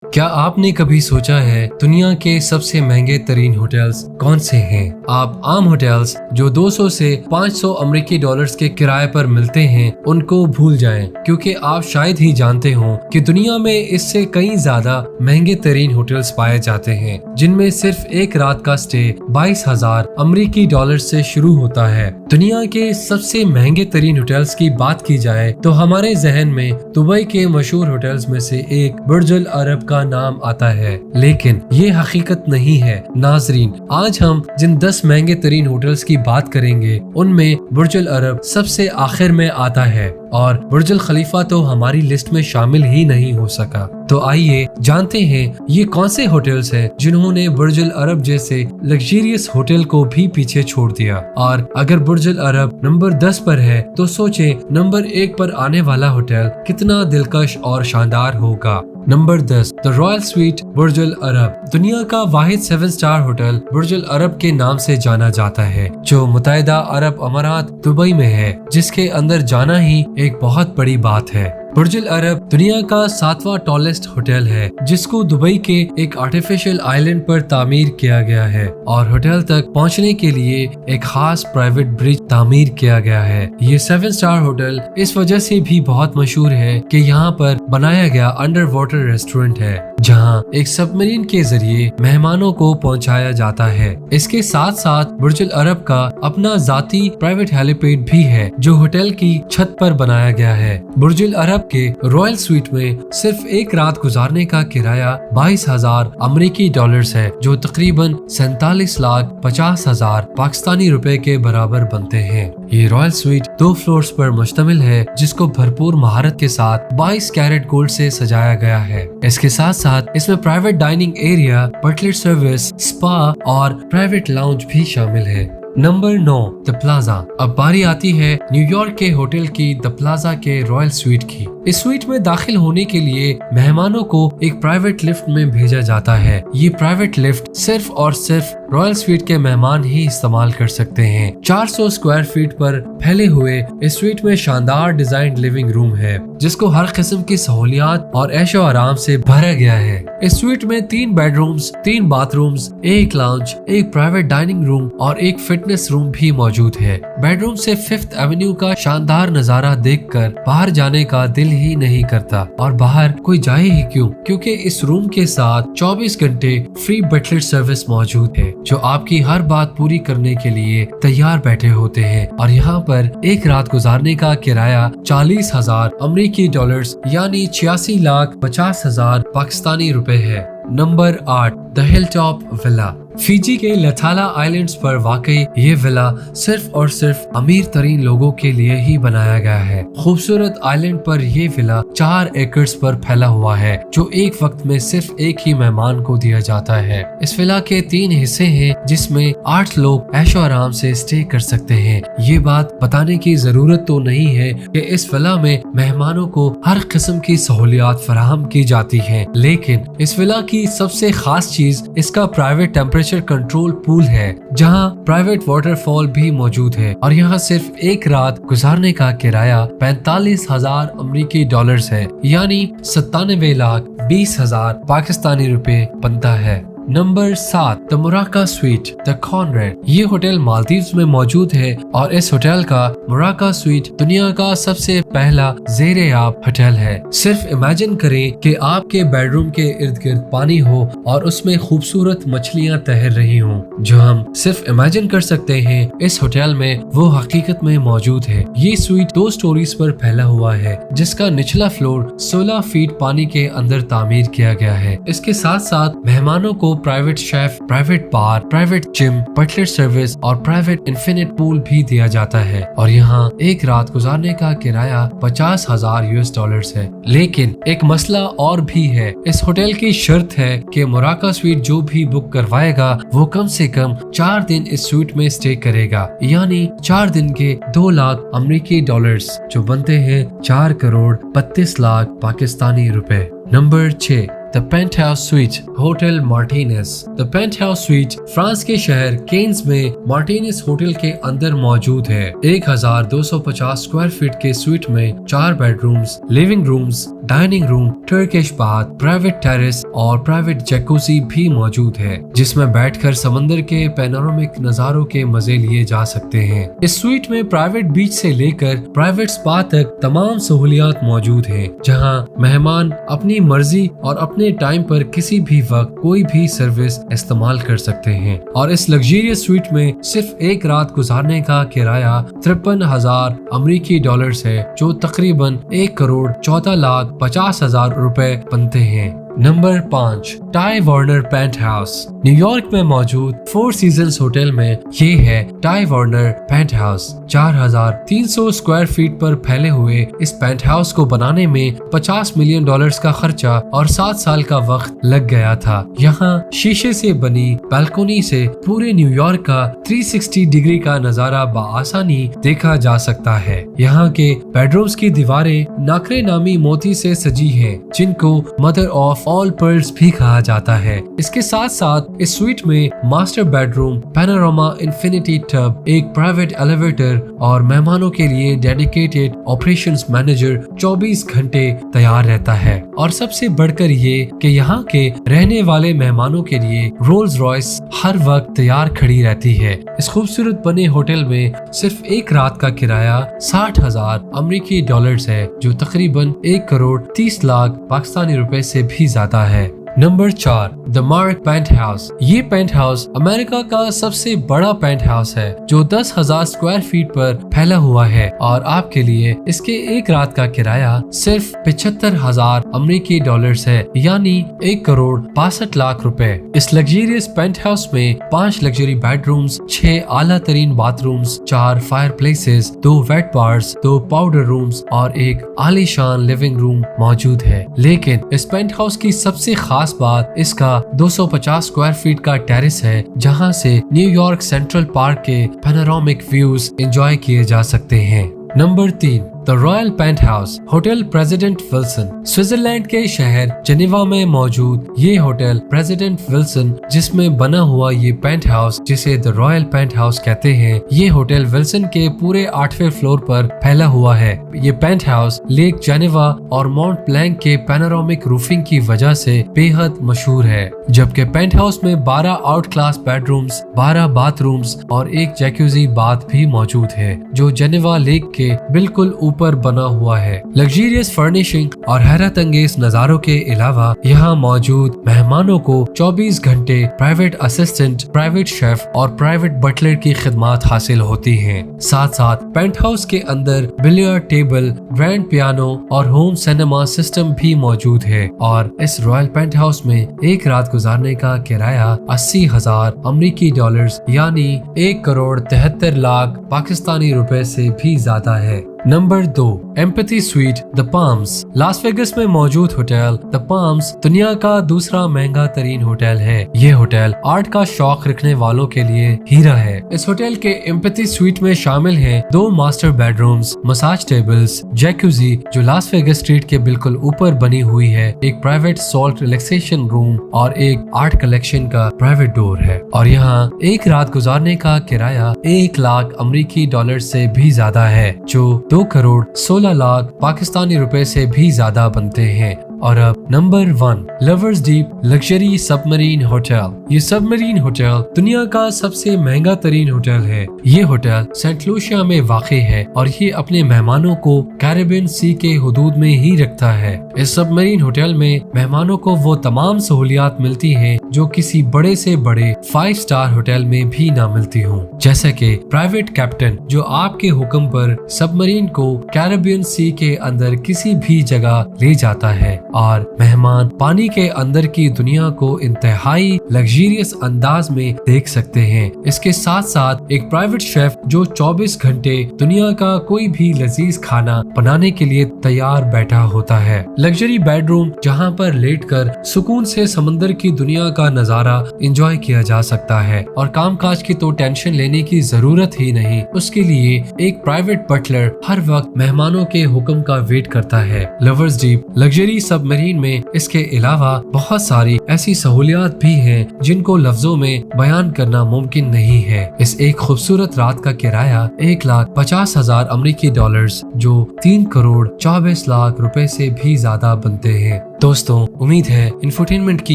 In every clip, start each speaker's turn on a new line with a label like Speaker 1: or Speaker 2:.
Speaker 1: क्या आपने कभी सोचा है दुनिया के सबसे महंगे तरीन होटल्स कौन से हैं? आप आम होटल्स जो 200 से 500 अमेरिकी डॉलर्स के किराए पर मिलते हैं उनको भूल जाएं, क्योंकि आप शायद ही जानते हो कि दुनिया में इससे कई ज्यादा महंगे तरीन होटल्स पाए जाते हैं, जिनमें सिर्फ एक रात का स्टे 22,000 अमेरिकी डॉलर से शुरू होता है। दुनिया के सबसे महंगे तरीन होटल्स की बात की जाए तो हमारे जहन में दुबई के मशहूर होटल्स में से एक बुर्ज अल अरब का नाम आता है, लेकिन ये हकीकत नहीं है। नाजरीन, आज हम जिन 10 महंगे तरीन होटल्स की बात करेंगे उनमें बुर्ज अल अरब सबसे आखिर में आता है और बुर्ज अल खलीफा तो हमारी लिस्ट में शामिल ही नहीं हो सका। तो आइए जानते हैं ये कौन से होटल्स हैं जिन्होंने बुर्ज अल अरब जैसे लग्जरियस होटल को भी पीछे छोड़ दिया। और अगर बुर्ज अल अरब नंबर 10 पर है तो सोचें नंबर 1 पर आने वाला होटल कितना दिलकश और शानदार होगा। नंबर 10, द रॉयल स्वीट बुर्ज अल अरब। दुनिया का वाहिद 7 स्टार होटल बुर्ज अल अरब के नाम से जाना जाता है, जो मुत्तहिदा अरब अमारात दुबई में है, जिसके अंदर जाना ही एक बहुत बड़ी बात है। बुर्ज अल अरब दुनिया का 7वां टॉलेस्ट होटल है, जिसको दुबई के एक आर्टिफिशियल आइलैंड पर तामीर किया गया है और होटल तक पहुंचने के लिए एक खास प्राइवेट ब्रिज तामीर किया गया है। ये 7 स्टार होटल इस वजह से भी बहुत मशहूर है कि यहाँ पर बनाया गया अंडर वाटर रेस्टोरेंट है, जहाँ एक सबमरीन के जरिए मेहमानों को पहुँचाया जाता है। इसके साथ साथ बुर्ज अल अरब का अपना जाती प्राइवेट हेलीपैड भी है, जो होटल की छत पर बनाया गया है। बुर्ज अल अरब के रॉयल स्वीट में सिर्फ एक रात गुजारने का किराया 22,000 अमेरिकी डॉलर्स है, जो तकरीबन 47,50,000 पाकिस्तानी रुपए के बराबर बनते हैं। ये रॉयल स्वीट 2 फ्लोर्स पर मुश्तमिल है, जिसको भरपूर महारत के साथ 22 कैरेट गोल्ड से सजाया गया है। इसके साथ साथ इसमें private dining area, butler service, spa और प्राइवेट लाउंज भी शामिल है। Number 9, the Plaza. अब बारी आती है न्यूयॉर्क के होटल की द प्लाजा के रॉयल स्वीट की। इस स्वीट में दाखिल होने के लिए मेहमानों को एक प्राइवेट लिफ्ट में भेजा जाता है। ये प्राइवेट लिफ्ट सिर्फ और सिर्फ रॉयल स्वीट के मेहमान ही इस्तेमाल कर सकते हैं। 400 स्क्वायर फीट पर फैले हुए इस स्वीट में शानदार डिजाइन लिविंग रूम है, जिसको हर किस्म की सहूलियात और ऐशो आराम से भरा गया है। इस स्वीट में 3 बेडरूम्स, 3 बाथरूम्स, एक लाउंज, एक प्राइवेट डाइनिंग रूम और एक फिटनेस रूम भी मौजूद है। बेडरूम से 5th एवेन्यू का शानदार नजारा देखकर बाहर जाने का दिल ही नहीं करता, और बाहर कोई जाए ही क्यों, क्योंकि इस रूम के साथ 24 घंटे फ्री बटलर सर्विस मौजूद है, जो आपकी हर बात पूरी करने के लिए तैयार बैठे होते हैं। और यहाँ पर एक रात गुजारने का किराया 40,000 अमेरिकी डॉलर्स यानी 86,50,000 पाकिस्तानी रुपए है। Number 8, the hill top villa. Fiji के लथाला आइलैंड्स पर वाकई ये विला सिर्फ और सिर्फ अमीर तरीन लोगों के लिए ही बनाया गया है। खूबसूरत आइलैंड पर ये विला 4 एकड़ पर फैला हुआ है, जो एक वक्त में सिर्फ एक ही मेहमान को दिया जाता है। इस विला के 3 हिस्से हैं, जिसमें 8 लोग ऐशो आराम से स्टे कर सकते हैं। ये बात बताने की जरूरत तो नहीं है कि इस विला में मेहमानों को हर किस्म की सहूलियात फराहम की जाती है, लेकिन इस विला की सबसे खास चीज इसका प्राइवेट टेम्परेचर कंट्रोल पूल है, जहां प्राइवेट वाटरफॉल भी मौजूद है। और यहां सिर्फ एक रात गुजारने का किराया 45,000 अमेरिकी डॉलर्स है, यानी 97,20,000 पाकिस्तानी रुपए बनता है। Number 7, the Muraka suite, the Conrad. ये होटल मालदीव्स में मौजूद है और इस होटल का मोराका स्वीट दुनिया का सबसे पहला ज़ेर-ए-आब होटल है। सिर्फ इमेजिन करें कि आपके बेडरूम के इर्द गिर्द पानी हो और उसमें खूबसूरत मछलियां तैर रही हों, जो हम सिर्फ इमेजिन कर सकते हैं। इस होटल में वो हकीकत में मौजूद है। ये स्वीट 2 स्टोरीज पर फैला हुआ है, जिसका निचला फ्लोर 16 फीट पानी के अंदर तामीर किया गया है। इसके साथ साथ मेहमानों को प्राइवेट शेफ, प्राइवेट बार, प्राइवेट जिम, बटलर सर्विस और प्राइवेट इन्फिनिट पूल भी दिया जाता है। और यहाँ एक रात गुजारने का किराया 50,000 US डॉलर्स है। लेकिन एक मसला और भी है। इस होटल की शर्त है कि मोराका स्वीट जो भी बुक करवाएगा वो कम से कम 4 दिन इस स्वीट में स्टे करेगा, यानी 4 दिन के 2 लाख अमेरिकी डॉलर्स, जो बनते हैं 4 करोड़ 32 लाख पाकिस्तानी रुपए। Number 6, the penthouse suite hotel Martinez. The penthouse suite France के शहर केन्स में मार्टिनेस होटल के अंदर मौजूद है। 1250 स्क्वायर फीट के स्वीट में 4 bedrooms, living rooms, dining room, Turkish bath, private terrace और प्राइवेट जैकुजी भी मौजूद है, जिसमें बैठकर समंदर के पैनोरामिक नजारों के मजे लिए जा सकते हैं। इस स्वीट में प्राइवेट बीच से लेकर प्राइवेट स्पा तक तमाम सहूलियात मौजूद हैं, जहां मेहमान अपनी मर्जी और अपने टाइम पर किसी भी वक्त कोई भी सर्विस इस्तेमाल कर सकते हैं। और इस लग्जरियस स्वीट में सिर्फ एक रात गुजारने का किराया 53,000 अमेरिकी डॉलर्स है, जो तकरीबन 1,14,50,000 रुपए बनते हैं। Number 5, Ty Warner penthouse. New York में मौजूद 4 सीजन्स होटल में ये है Ty Warner penthouse. 4,300 square feet पर फैले हुए इस पेंट हाउस को बनाने में $50 मिलियन का खर्चा और 7 साल का वक्त लग गया था। यहाँ शीशे से बनी बालकोनी से पूरे न्यूयॉर्क का 360 डिग्री का नजारा बआसानी देखा जा सकता है। यहाँ के बेडरूम्स की दीवारें नाकरे नामी मोती से सजी हैं, जिनको मदर ऑफ ऑल पर्ल्स भी कहा जाता है। इसके साथ साथ इस स्वीट में master bedroom, panorama infinity tub, एक प्राइवेट एलिवेटर और मेहमानों के लिए डेडिकेटेड ऑपरेशंस मैनेजर 24 घंटे तैयार रहता है। और सबसे बढ़कर ये कि यहाँ के रहने वाले मेहमानों के लिए रोल्स रॉयस हर वक्त तैयार खड़ी रहती है। इस खूबसूरत बने होटल में सिर्फ एक रात का किराया 60,000 अमेरिकी डॉलर्स है, जो तकरीबन 1,30,00,000 पाकिस्तानी रुपए से भी ज्यादा है। Number 4, the Mark penthouse. ये पेंट हाउस अमेरिका का सबसे बड़ा पेंट हाउस है, जो 10,000 स्क्वायर फीट पर फैला हुआ है और आपके लिए इसके एक रात का किराया सिर्फ 75,000 अमेरिकी डॉलर्स है, यानी 1,62,00,000 रुपए। इस लग्जरियस पेंट हाउस में 5 लग्जरी बेडरूम्स, 6 आला तरीन bathrooms, 4 fireplaces, 2 wet bars, 2 powder rooms और एक आलीशान लिविंग रूम मौजूद है। लेकिन इस पेंट हाउस की सबसे खास बात इसका 250 स्क्वायर फीट का टेरेस है, जहां से न्यूयॉर्क सेंट्रल पार्क के पैनोरामिक व्यूज एंजॉय किए जा सकते हैं। Number 3, the royal penthouse hotel President Wilson. Switzerland के शहर जेनेवा में मौजूद ये होटल प्रेसिडेंट विल्सन, जिसमें बना हुआ ये पेंट हाउस, जिसे द रॉयल पेंट हाउस कहते हैं, ये होटल विल्सन के पूरे 8वें फ्लोर पर फैला हुआ है। ये पेंट हाउस लेक जेनेवा और माउंट ब्लैंक के पैनोरामिक रूफिंग की वजह से बेहद मशहूर है। जबकि पेंट हाउस में 12 आउट क्लास बेडरूम्स, 12 बाथरूम्स और एक जैकुजी बाथ भी मौजूद है, जो जेनेवा लेक के बिल्कुल ऊपर बना हुआ है। लग्जरियस फर्निशिंग और हैरत अंगेज नजारों के अलावा यहाँ मौजूद मेहमानों को 24 घंटे प्राइवेट असिस्टेंट, प्राइवेट शेफ और प्राइवेट बटलर की खिदमत हासिल होती हैं। साथ साथ पेंट हाउस के अंदर बिलियर्ड टेबल, ग्रैंड पियानो और होम सिनेमा सिस्टम भी मौजूद है। और इस रॉयल पेंट हाउस में एक रात गुजारने का किराया 80,000 अमेरिकी डॉलर्स, यानी 1,73,00,000 पाकिस्तानी रुपए से भी ज्यादा है। Number 2, empathy sweet the palms. Las Vegas में मौजूद होटल द पाम्स दुनिया का दूसरा महंगा तरीन होटल है। ये होटल आर्ट का शौक रखने वालों के लिए हीरा है। इस होटल के एम्पैथी स्वीट में शामिल हैं 2 मास्टर बेडरूम्स, मसाज टेबल्स, जैकुजी जो लास वेगस स्ट्रीट के बिल्कुल ऊपर बनी हुई है, एक प्राइवेट सॉल्ट रिलैक्सेशन रूम और एक आर्ट कलेक्शन का प्राइवेट डोर है। और यहाँ एक रात गुजारने का किराया 1,00,000 अमेरिकी डॉलर से भी ज्यादा है, जो 2,16,00,000 पाकिस्तानी रुपए से भी ज्यादा बनते हैं। और अब number 1, lovers deep luxury submarine hotel. ये सबमरीन होटल दुनिया का सबसे महंगा तरीन होटल है। ये होटल सेंट लूसिया में वाक़ है और ये अपने मेहमानों को कैरिबियन सी के हुदूद में ही रखता है। इस सबमरीन होटल में मेहमानों को वो तमाम सहूलियात मिलती हैं जो किसी बड़े से बड़े 5 स्टार होटल में भी ना मिलती हों, जैसे कि प्राइवेट कैप्टन जो आपके हुक्म पर सबमरीन को कैरिबियन सी के अंदर किसी भी जगह ले जाता है, और मेहमान पानी के अंदर की दुनिया को इंतहाई लग्जरियस अंदाज में देख सकते हैं। इसके साथ साथ एक प्राइवेट शेफ जो 24 घंटे दुनिया का कोई भी लजीज खाना बनाने के लिए तैयार बैठा होता है। लग्जरी बेडरूम जहां पर लेटकर सुकून से समंदर की दुनिया का नजारा एंजॉय किया जा सकता है और कामकाज की तो टेंशन लेने की जरूरत ही नहीं। उसके लिए एक प्राइवेट बटलर हर वक्त मेहमानों के हुक्म का वेट करता है। लवर्स डीप लग्जरी सब सबमरीन में इसके अलावा बहुत सारी ऐसी सहूलियात भी हैं जिनको लफ्जों में बयान करना मुमकिन नहीं है। इस एक खूबसूरत रात का किराया 1,50,000 अमेरिकी डॉलर्स जो 3,24,00,000 रुपए से भी ज्यादा बनते हैं। दोस्तों, उम्मीद है इंफोटेनमेंट की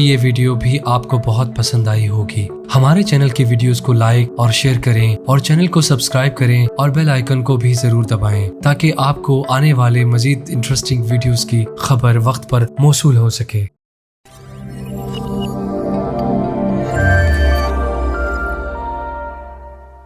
Speaker 1: ये वीडियो भी आपको बहुत पसंद आई होगी। हमारे चैनल की वीडियोस को लाइक और शेयर करें और चैनल को सब्सक्राइब करें और बेल आइकन को भी जरूर दबाएं ताकि आपको आने वाले मजीद इंटरेस्टिंग वीडियोस की खबर वक्त पर मौसूल हो सके।